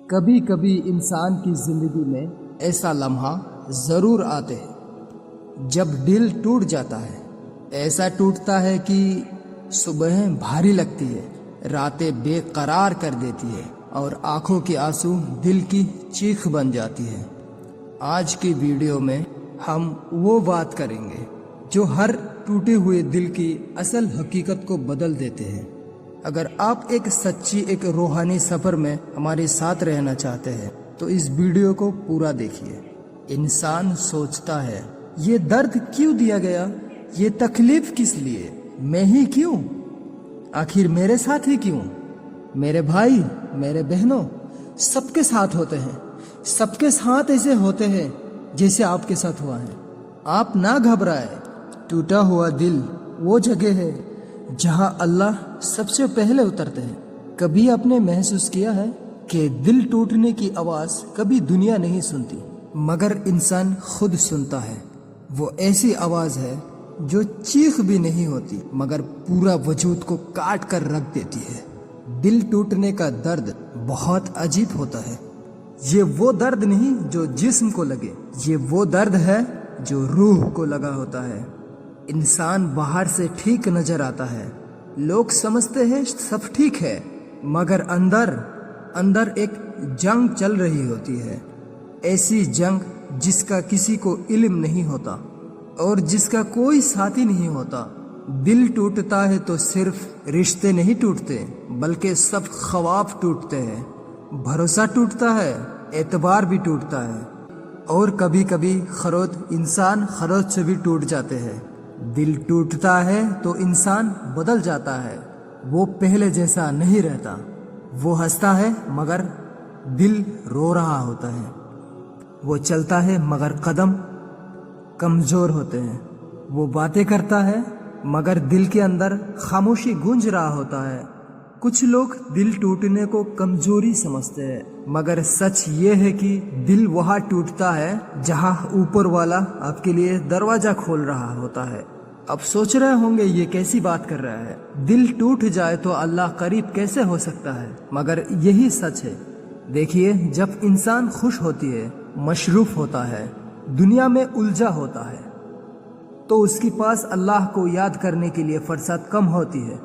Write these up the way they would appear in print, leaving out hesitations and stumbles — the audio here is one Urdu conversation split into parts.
کبھی کبھی انسان کی زندگی میں ایسا لمحہ ضرور آتے ہیں جب دل ٹوٹ جاتا ہے۔ ایسا ٹوٹتا ہے کہ صبحیں بھاری لگتی ہے، راتیں بے قرار کر دیتی ہے اور آنکھوں کے آنسو دل کی چیخ بن جاتی ہے۔ آج کی ویڈیو میں ہم وہ بات کریں گے جو ہر ٹوٹے ہوئے دل کی اصل حقیقت کو بدل دیتے ہیں۔ اگر آپ ایک روحانی سفر میں ہمارے ساتھ رہنا چاہتے ہیں تو اس ویڈیو کو پورا دیکھیے۔ انسان سوچتا ہے یہ درد کیوں دیا گیا، یہ تکلیف کس لیے، میں ہی کیوں، آخر میرے ساتھ ہی کیوں؟ میرے بھائی، میرے بہنوں، سب کے ساتھ ہوتے ہیں، سب کے ساتھ ایسے ہوتے ہیں جیسے آپ کے ساتھ ہوا ہے۔ آپ نہ گھبرائیں، ٹوٹا ہوا دل وہ جگہ ہے جہاں اللہ سب سے پہلے اترتے ہیں۔ کبھی آپ نے محسوس کیا ہے کہ دل ٹوٹنے کی آواز کبھی دنیا نہیں سنتی مگر انسان خود سنتا ہے؟ وہ ایسی آواز ہے جو چیخ بھی نہیں ہوتی مگر پورا وجود کو کاٹ کر رکھ دیتی ہے۔ دل ٹوٹنے کا درد بہت عجیب ہوتا ہے۔ یہ وہ درد نہیں جو جسم کو لگے، یہ وہ درد ہے جو روح کو لگا ہوتا ہے۔ انسان باہر سے ٹھیک نظر آتا ہے، لوگ سمجھتے ہیں سب ٹھیک ہے، مگر اندر ایک جنگ چل رہی ہوتی ہے۔ ایسی جنگ جس کا کسی کو علم نہیں ہوتا اور جس کا کوئی ساتھی نہیں ہوتا۔ دل ٹوٹتا ہے تو صرف رشتے نہیں ٹوٹتے بلکہ سب خواب ٹوٹتے ہیں، بھروسہ ٹوٹتا ہے، اعتبار بھی ٹوٹتا ہے، اور کبھی کبھی انسان خرد سے بھی ٹوٹ جاتے ہیں۔ دل ٹوٹتا ہے تو انسان بدل جاتا ہے، وہ پہلے جیسا نہیں رہتا۔ وہ ہنستا ہے مگر دل رو رہا ہوتا ہے، وہ چلتا ہے مگر قدم کمزور ہوتے ہیں، وہ باتیں کرتا ہے مگر دل کے اندر خاموشی گونج رہا ہوتا ہے۔ کچھ لوگ دل ٹوٹنے کو کمزوری سمجھتے ہیں مگر سچ یہ ہے کہ دل وہاں ٹوٹتا ہے جہاں اوپر والا آپ کے لیے دروازہ کھول رہا ہوتا ہے۔ اب سوچ رہے ہوں گے یہ کیسی بات کر رہا ہے، دل ٹوٹ جائے تو اللہ قریب کیسے ہو سکتا ہے؟ مگر یہی سچ ہے۔ دیکھیے، جب انسان خوش ہوتی ہے، مصروف ہوتا ہے، دنیا میں الجھا ہوتا ہے تو اس کے پاس اللہ کو یاد کرنے کے لیے فرصت کم ہوتی ہے۔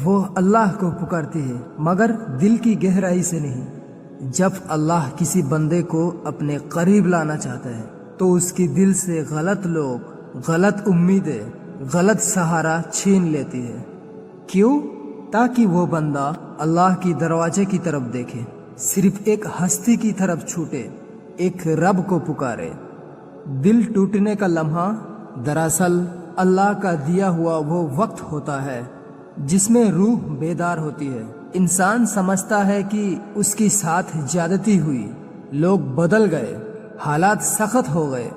وہ اللہ کو پکارتی ہے مگر دل کی گہرائی سے نہیں۔ جب اللہ کسی بندے کو اپنے قریب لانا چاہتا ہے تو اس کے دل سے غلط لوگ، غلط امیدیں، غلط سہارا چھین لیتی ہے۔ کیوں؟ تاکہ وہ بندہ اللہ کی دروازے کی طرف دیکھے، صرف ایک ہستی کی طرف چھوٹے، ایک رب کو پکارے۔ دل ٹوٹنے کا لمحہ دراصل اللہ کا دیا ہوا وہ وقت ہوتا ہے جس میں روح بیدار ہوتی ہے۔ انسان سمجھتا ہے کہ اس کے ساتھ زیادتی ہوئی، لوگ بدل گئے، حالات سخت ہو گئے،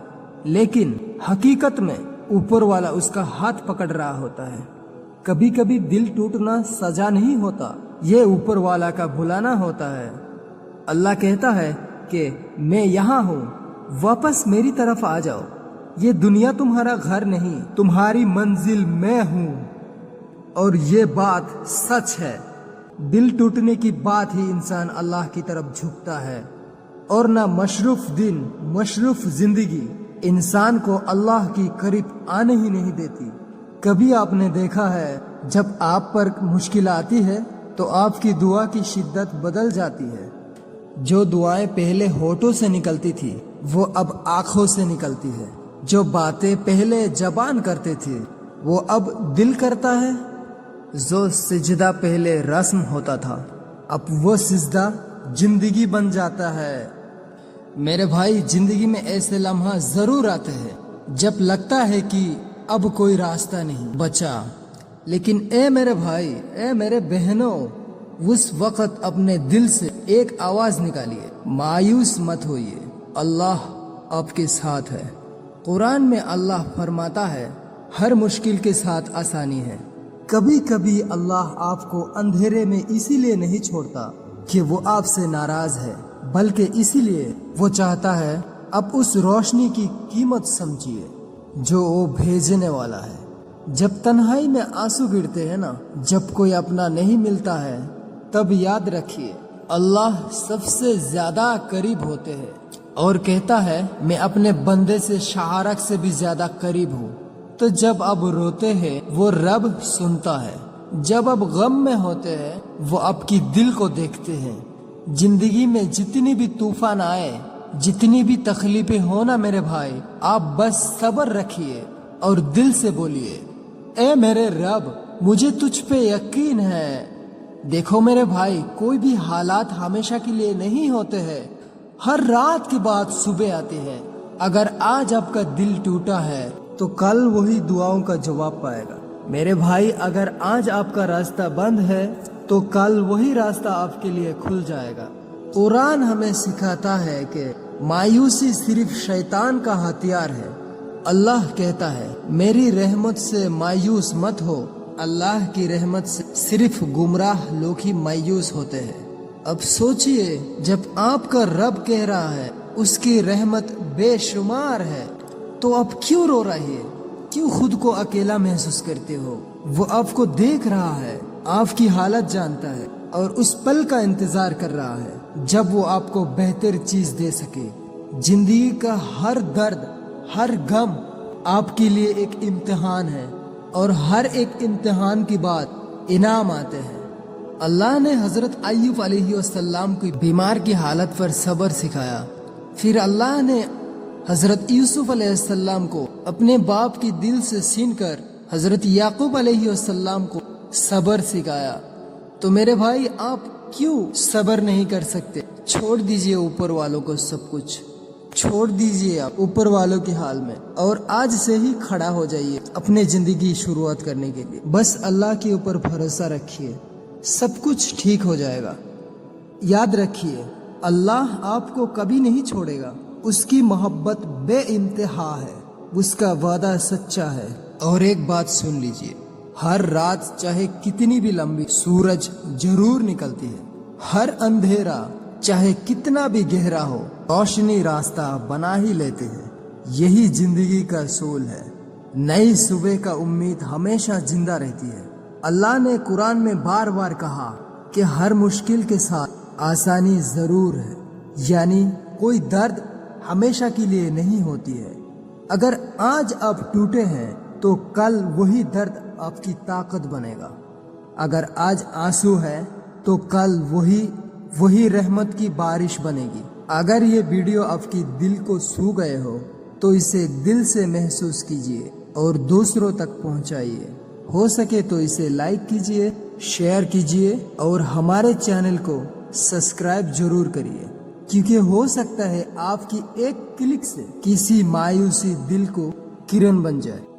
لیکن حقیقت میں اوپر والا اس کا ہاتھ پکڑ رہا ہوتا ہے۔ کبھی کبھی دل ٹوٹنا سزا نہیں ہوتا، یہ اوپر والا کا بلانا ہوتا ہے۔ اللہ کہتا ہے کہ میں یہاں ہوں، واپس میری طرف آ جاؤ، یہ دنیا تمہارا گھر نہیں، تمہاری منزل میں ہوں۔ اور یہ بات سچ ہے۔ دل ٹوٹنے کی بات ہی انسان اللہ کی طرف جھکتا ہے، اور نہ مصروف دن، مصروف زندگی انسان کو اللہ کی قریب آنے ہی نہیں دیتی۔ کبھی آپ نے دیکھا ہے جب آپ پر مشکل آتی ہے تو آپ کی دعا کی شدت بدل جاتی ہے۔ جو دعائیں پہلے ہونٹوں سے نکلتی تھی وہ اب آنکھوں سے نکلتی ہے، جو باتیں پہلے زبان کرتے تھے وہ اب دل کرتا ہے، جو سجدہ پہلے رسم ہوتا تھا اب وہ سجدہ زندگی بن جاتا ہے۔ میرے بھائی، زندگی میں ایسے لمحہ ضرور آتے ہیں جب لگتا ہے کہ اب کوئی راستہ نہیں بچا، لیکن اے میرے بھائی، اے میرے بہنوں، اس وقت اپنے دل سے ایک آواز نکالیے، مایوس مت ہوئیے، اللہ آپ کے ساتھ ہے۔ قرآن میں اللہ فرماتا ہے ہر مشکل کے ساتھ آسانی ہے۔ کبھی کبھی اللہ آپ کو اندھیرے میں اسی لیے نہیں چھوڑتا کہ وہ آپ سے ناراض ہے، بلکہ اسی لیے وہ چاہتا ہے اب اس روشنی کی قیمت سمجھیے جو وہ بھیجنے والا ہے۔ جب تنہائی میں آنسو گرتے ہیں نا، جب کوئی اپنا نہیں ملتا ہے، تب یاد رکھیے اللہ سب سے زیادہ قریب ہوتے ہیں اور کہتا ہے میں اپنے بندے سے شہرک سے بھی زیادہ قریب ہوں۔ تو جب اب روتے ہیں وہ رب سنتا ہے، جب اب غم میں ہوتے ہیں وہ آپ کی دل کو دیکھتے ہیں۔ زندگی میں جتنی بھی طوفان آئے، جتنی بھی تکلیفیں ہونا میرے بھائی، آپ بس صبر رکھیے اور دل سے بولیے اے میرے رب مجھے تجھ پہ یقین ہے۔ دیکھو میرے بھائی، کوئی بھی حالات ہمیشہ کے لیے نہیں ہوتے ہیں، ہر رات کے بعد صبح آتی ہے۔ اگر آج آپ کا دل ٹوٹا ہے تو کل وہی دعاؤں کا جواب پائے گا۔ میرے بھائی اگر آج آپ کا راستہ بند ہے تو کل وہی راستہ آپ کے لیے کھل جائے گا۔ قرآن ہمیں سکھاتا ہے کہ مایوسی صرف شیطان کا ہتھیار ہے۔ اللہ کہتا ہے میری رحمت سے مایوس مت ہو۔ اللہ کی رحمت سے صرف گمراہ لوگ ہی مایوس ہوتے ہیں۔ اب سوچئے جب آپ کا رب کہہ رہا ہے اس کی رحمت بے شمار ہے تو آپ کیوں رو رہے ہیں؟ کیوں خود کو اکیلا محسوس کرتے ہو؟ وہ آپ کو دیکھ رہا ہے، آپ کی حالت جانتا ہے اور اس پل کا انتظار کر رہا ہے جب وہ آپ کو بہتر چیز دے سکے۔ زندگی کا ہر درد، ہر غم آپ کے لیے ایک امتحان ہے اور ہر ایک امتحان کے بعد انعام آتے ہیں۔ اللہ نے حضرت ایوب علیہ السلام کو بیمار کی حالت پر صبر سکھایا، پھر اللہ نے حضرت یوسف علیہ السلام کو اپنے باپ کی دل سے چھین کر حضرت یعقوب علیہ السلام کو صبر سکھایا۔ تو میرے بھائی آپ کیوں صبر نہیں کر سکتے؟ چھوڑ دیجئے اوپر والوں کو، سب کچھ چھوڑ دیجئے آپ اوپر والوں کے حال میں اور آج سے ہی کھڑا ہو جائیے اپنے زندگی شروعات کرنے کے لیے۔ بس اللہ کے اوپر بھروسہ رکھیے، سب کچھ ٹھیک ہو جائے گا۔ یاد رکھیے اللہ آپ کو کبھی نہیں چھوڑے گا، اس کی محبت بے انتہا ہے، اس کا وعدہ سچا ہے۔ اور ایک بات سن لیجئے، ہر رات چاہے کتنی بھی لمبی سورج ضرور نکلتی ہے، ہر اندھیرا چاہے کتنا بھی گہرا ہو روشنی راستہ بنا ہی لیتے ہیں۔ یہی زندگی کا اصول ہے، نئی صبح کا امید ہمیشہ زندہ رہتی ہے۔ اللہ نے قرآن میں بار بار کہا کہ ہر مشکل کے ساتھ آسانی ضرور ہے، یعنی کوئی درد ہمیشہ کے لیے نہیں ہوتی ہے۔ اگر آج آپ ٹوٹے ہیں تو کل وہی درد آپ کی طاقت بنے گا۔ اگر آج آنسو ہے تو کل وہی رحمت کی بارش بنے گی۔ اگر یہ ویڈیو آپ کی دل کو چھو گئے ہو تو اسے دل سے محسوس کیجئے اور دوسروں تک پہنچائیے۔ ہو سکے تو اسے لائک کیجئے، شیئر کیجئے اور ہمارے چینل کو سبسکرائب ضرور کریے، کیونکہ ہو سکتا ہے آپ کی ایک کلک سے کسی مایوسی دل کو کرن بن جائے۔